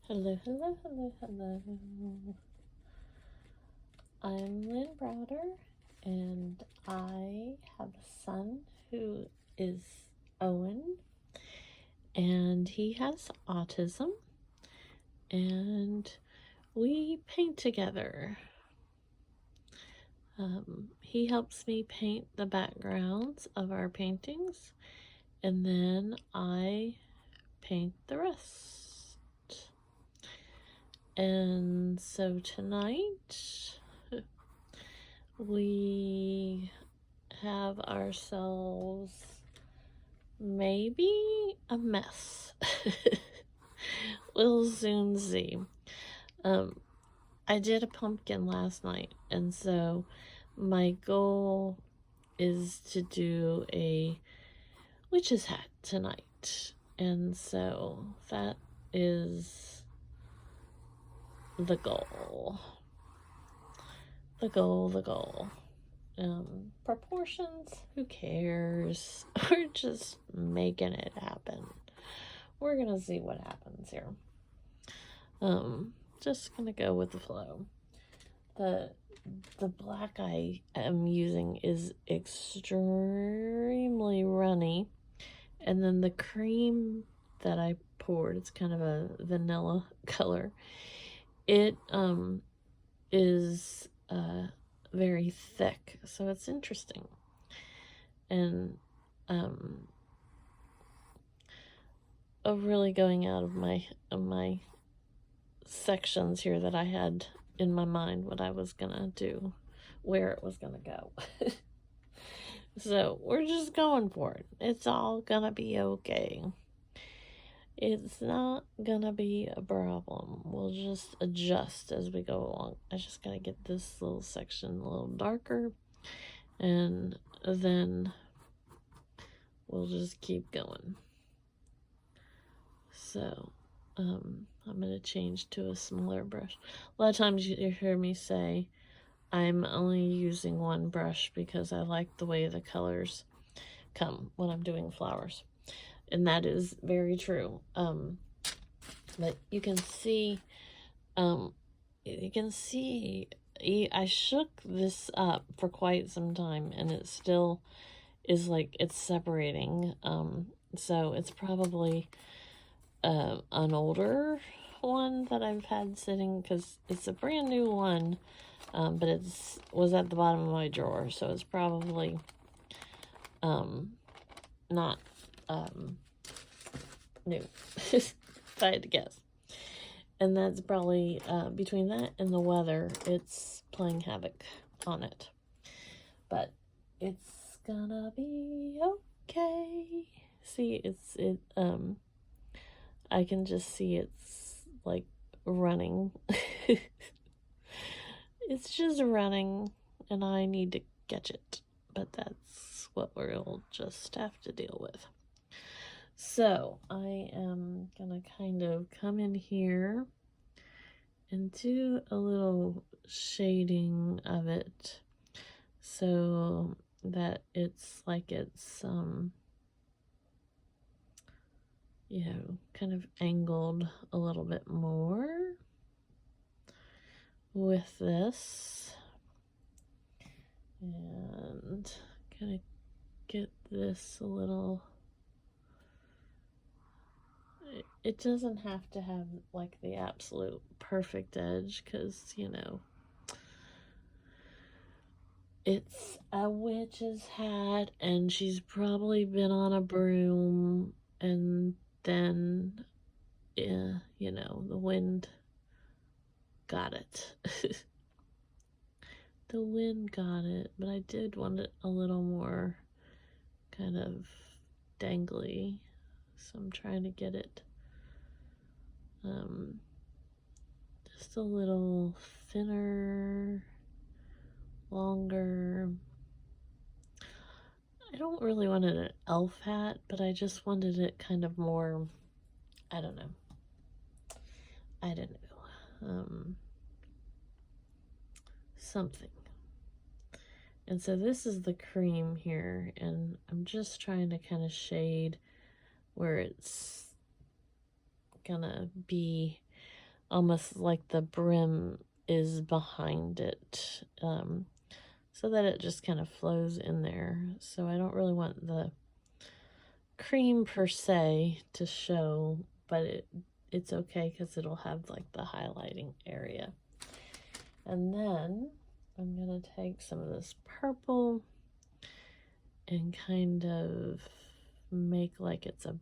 Hello, hello, hello, hello. I'm Lynn Browder, and I have a son who is Owen, and he has autism, and we paint together. He helps me paint the backgrounds of our paintings, and then I paint the rest. And so tonight we have ourselves maybe a mess. We'll soon see. I did a pumpkin last night, and so my goal is to do a witch's hat tonight. And so that is the goal. The goal. Proportions, who cares? We're just making it happen. We're gonna see what happens here. Just gonna go with the flow. The black I am using is extremely runny, and then the cream that I poured, it's kind of a vanilla color. It is very thick, so it's interesting. And really going out of my sections here that I had in my mind what I was gonna do, where it was gonna go. So we're just going for it. It's all gonna be okay. It's not gonna be a problem. We'll just adjust as we go along. I just gotta get this little section a little darker, and then we'll just keep going. So I'm gonna change to a smaller brush. A lot of times you hear me say I'm only using one brush because I like the way the colors come when I'm doing flowers. And that is very true. But you can see, I shook this up for quite some time, and it still is like it's separating. So it's probably an older one that I've had sitting, because it's a brand new one, but was at the bottom of my drawer, so it's probably not new, if I had to guess. And that's probably, between that and the weather, it's playing havoc on it. But it's gonna be okay. See, I can just see it's like running. It's just running, and I need to catch it. But that's what we'll just have to deal with. So I am gonna kind of come in here and do a little shading of it so that it's like it's kind of angled a little bit more with this, and gonna get this a little. It doesn't have to have like the absolute perfect edge, because it's a witch's hat, and she's probably been on a broom, and then the wind got it. The wind got it, but I did want it a little more kind of dangly, so I'm trying to get it just a little thinner, longer. I don't really want it an elf hat, but I just wanted it kind of more, I don't know. Something. And so this is the cream here, and I'm just trying to kind of shade where it's gonna be. almost like the brim is behind it, so that it just kind of flows in there. So I don't really want the cream per se to show, but it's okay because it'll have like the highlighting area. And then I'm going to take some of this purple and kind of make like it's a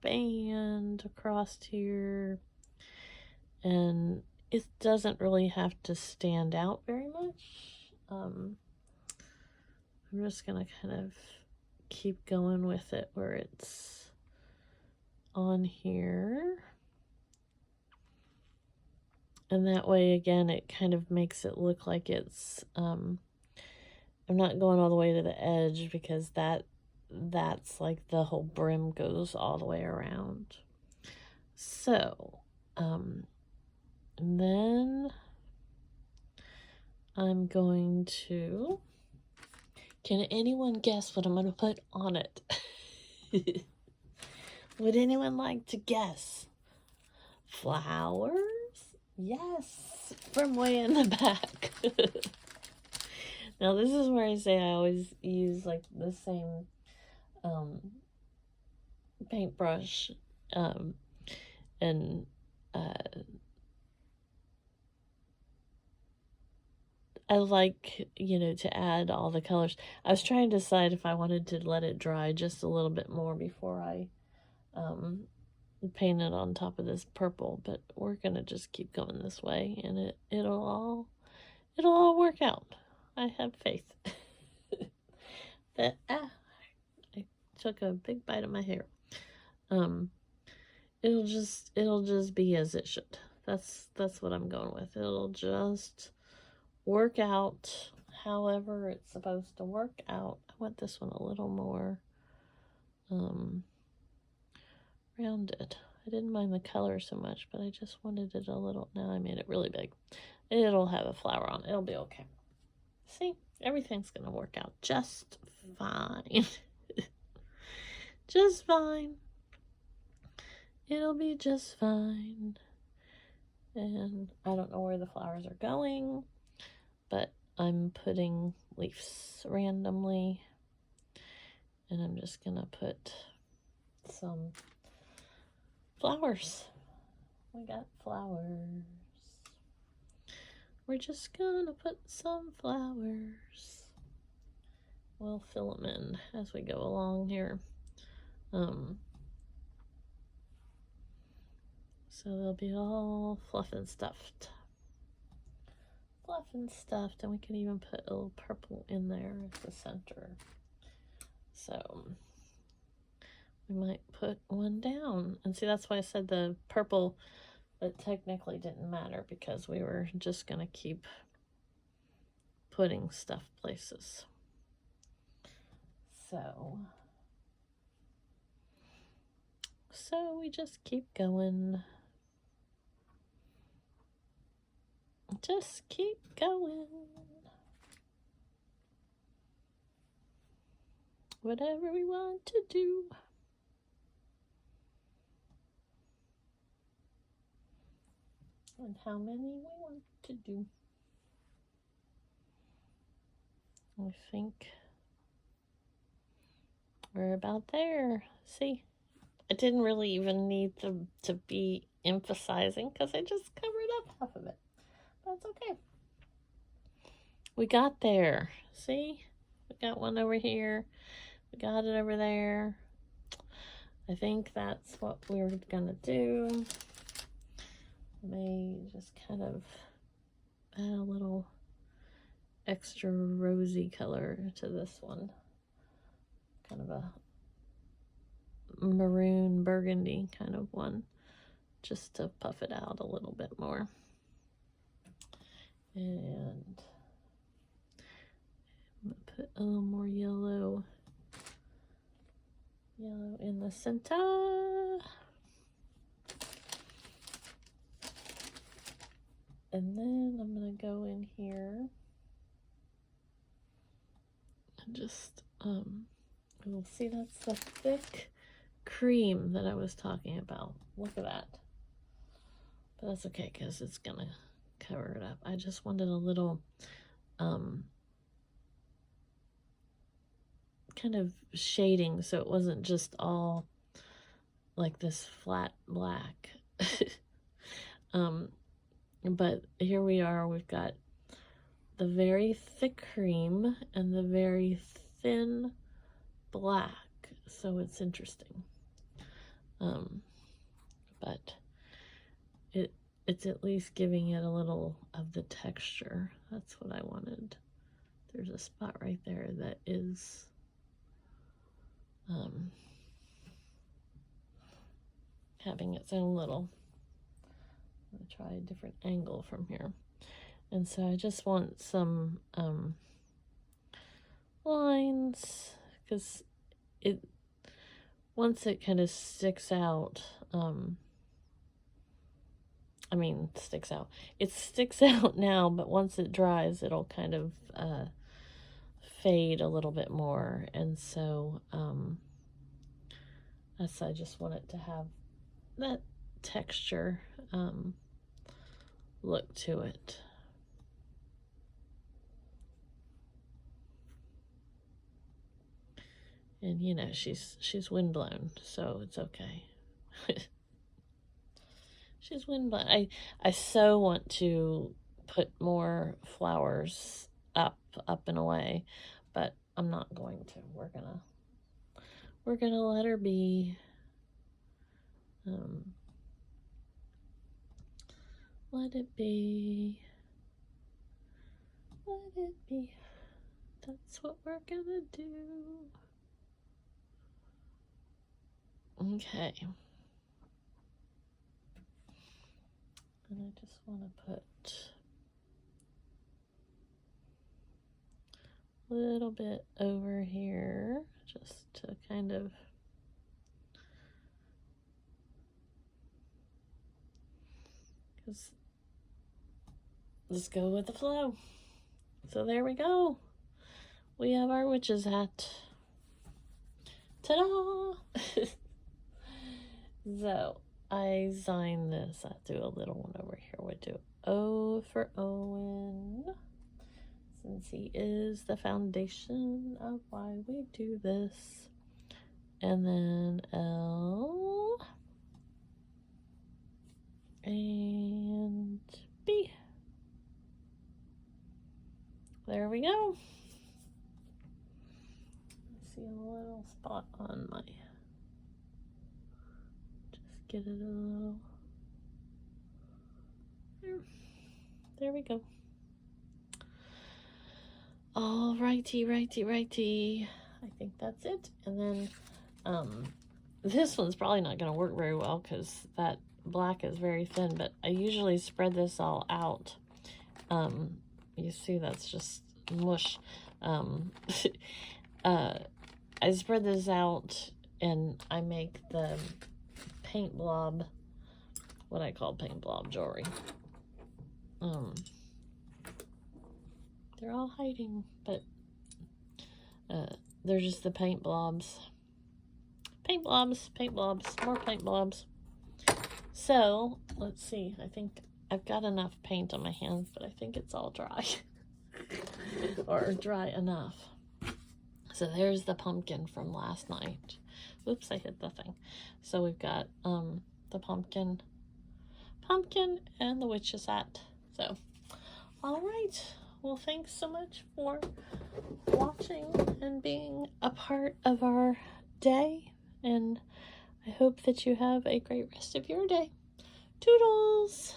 band across here. And it doesn't really have to stand out very much. I'm just going to kind of keep going with it where it's on here. And that way, again, it kind of makes it look like it's, I'm not going all the way to the edge because that's like the whole brim goes all the way around. So, and then I'm going to, can anyone guess what I'm going to put on it? Would anyone like to guess? Flowers? Yes, from way in the back. Now this is where I say I always use like the same paintbrush, and I like, to add all the colors. I was trying to decide if I wanted to let it dry just a little bit more before I paint it on top of this purple, but we're gonna just keep going this way, and it'll all work out. I have faith. But I took a big bite of my hair. It'll just be as it should. That's what I'm going with. It'll just work out however it's supposed to work out. I want this one a little more rounded. I didn't mind the color so much, but I just wanted it a little. Now I made it really big. It'll have a flower on it. It'll be okay. See, everything's gonna work out just fine. Just fine. It'll be just fine. And I don't know where the flowers are going, but I'm putting leaves randomly, and I'm just gonna put some flowers. We got flowers. We're just gonna put some flowers. We'll fill them in as we go along here. So they'll be all fluff and stuffed. Fluff and stuffed, and we can even put a little purple in there at the center. So we might put one down. And see, that's why I said the purple, but technically didn't matter because we were just going to keep putting stuff places. So we just keep going. Just keep going. Whatever we want to do. And how many we want to do. I think we're about there. See, I didn't really even need to be emphasizing because I just covered up half of it. That's okay. We got there. See? We got one over here. We got it over there. I think that's what we're gonna do. May just kind of add a little extra rosy color to this one. Kind of a maroon burgundy kind of one, just to puff it out a little bit more. And I'm gonna put a little more yellow in the center. And then I'm gonna go in here and just you'll see that's the thick cream that I was talking about. Look at that. But that's okay, because it's going to cover it up. I just wanted a little kind of shading, so it wasn't just all like this flat black. But here we are. We've got the very thick cream and the very thin black, so it's interesting. But it's at least giving it a little of the texture. That's what I wanted. There's a spot right there that is having its own little, I'm gonna try a different angle from here. And so I just want some lines, because once it kind of sticks out, it sticks out now, but once it dries, it'll kind of fade a little bit more. And so I just want it to have that texture look to it. And you know, she's windblown, so it's okay. She's windblown. I so want to put more flowers up and away, but I'm not going to. We're gonna let her be. Let it be. Let it be. That's what we're gonna do. Okay. And I just want to put a little bit over here, just to kind of just go with the flow. So there we go. We have our witch's hat. Ta-da! So I designed this. I'll do a little one over here. We'll do O for Owen, since he is the foundation of why we do this. And then L and B. There we go. I see a little spot on my, just get it a little, there we go. All righty. I think that's it. And then this one's probably not going to work very well because that black is very thin, but I usually spread this all out. You see, that's just mush. I spread this out and I make the paint blob, what I call paint blob jewelry. They're all hiding, but they're just the paint blobs. Paint blobs, more paint blobs. So, let's see. I think I've got enough paint on my hands, but I think it's all dry. Or dry enough. So there's the pumpkin from last night. Oops, I hit the thing. So we've got the pumpkin, and the witch's hat. So, all right. Well, thanks so much for watching and being a part of our day. And I hope that you have a great rest of your day. Toodles!